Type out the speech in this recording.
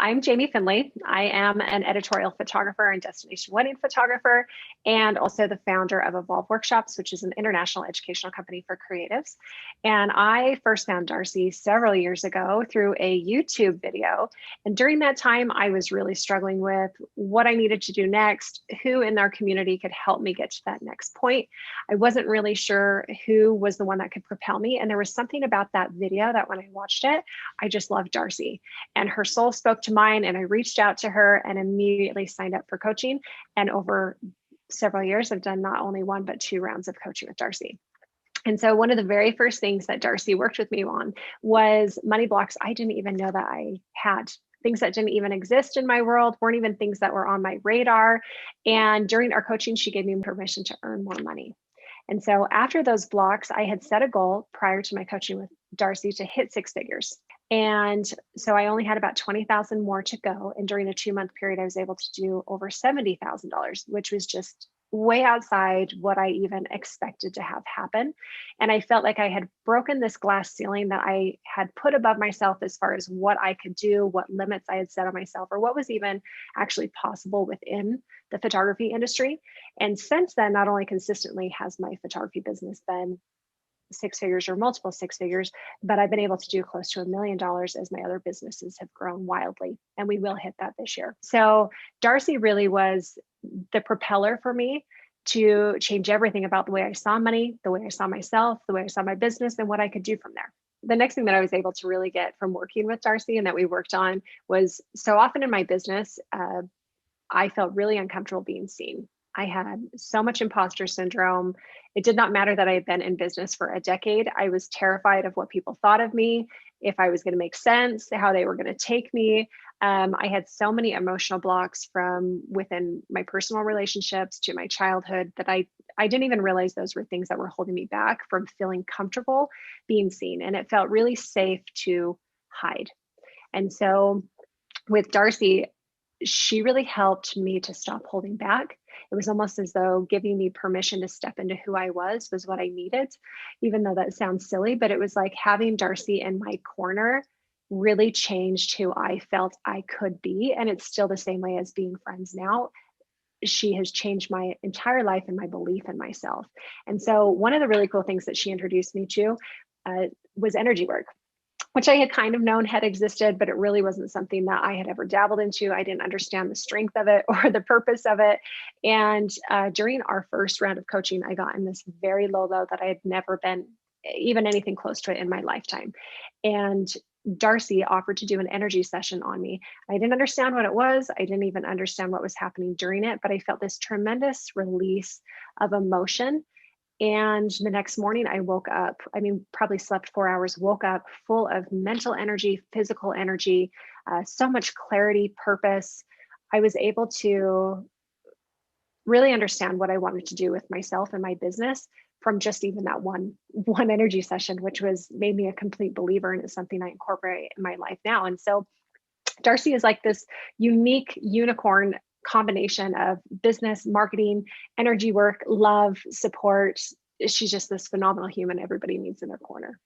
I'm Jamie Findlay. I am an editorial photographer and destination wedding photographer, and also the founder of Evolve Workshops, which is an international educational company for creatives. And I first found Darcy several years ago through a YouTube video. And during that time, I was really struggling with what I needed to do next, who in our community could help me get to that next point. I wasn't really sure who was the one that could propel me. And there was something about that video that when I watched it, I just loved Darcy. And her soul spoke to mine, and I reached out to her and immediately signed up for coaching. And over several years, I've done not only one, but 2 rounds of coaching with Darcy. And so one of the very first things that Darcy worked with me on was money blocks I didn't even know that I had. Things that didn't even exist in my world, weren't even things that were on my radar. And during our coaching, she gave me permission to earn more money. And so after those blocks, I had set a goal prior to my coaching with Darcy to hit 6 figures. And so I only had about 20,000 more to go. And during a 2-month period, I was able to do over $70,000, which was just way outside what I even expected to have happen. And I felt like I had broken this glass ceiling that I had put above myself as far as what I could do, what limits I had set on myself, or what was even actually possible within the photography industry. And since then, not only consistently has my photography business been 6 figures or multiple 6 figures, but I've been able to do close to $1 million as my other businesses have grown wildly. And we will hit that this year. So Darcy really was the propeller for me to change everything about the way I saw money, the way I saw myself, the way I saw my business, and what I could do from there. The next thing that I was able to really get from working with Darcy and that we worked on was, so often in my business, I felt really uncomfortable being seen. I had so much imposter syndrome. It did not matter that I had been in business for a decade. I was terrified of what people thought of me, if I was going to make sense, how they were going to take me. I had so many emotional blocks from within my personal relationships to my childhood that I didn't even realize those were things that were holding me back from feeling comfortable being seen. And it felt really safe to hide. And so with Darcy, she really helped me to stop holding back. It was almost as though giving me permission to step into who I was what I needed, even though that sounds silly, but it was like having Darcy in my corner really changed who I felt I could be. And it's still the same way as being friends now. She has changed my entire life and my belief in myself. And so one of the really cool things that she introduced me to was energy work, which I had kind of known had existed, but it really wasn't something that I had ever dabbled into. I didn't understand the strength of it or the purpose of it. And during our first round of coaching, I got in this very low low that I had never been even anything close to it in my lifetime. And Darcy offered to do an energy session on me. I didn't understand what it was. I didn't even understand what was happening during it, but I felt this tremendous release of emotion. And the next morning I woke up, probably slept 4 hours, woke up full of mental energy, physical energy, so much clarity, purpose. I was able to really understand what I wanted to do with myself and my business from just even that one energy session, which made me a complete believer, and it's something I incorporate in my life now. And so Darcy is like this unique unicorn combination of business, marketing, energy work, love, support. She's just this phenomenal human everybody needs in their corner.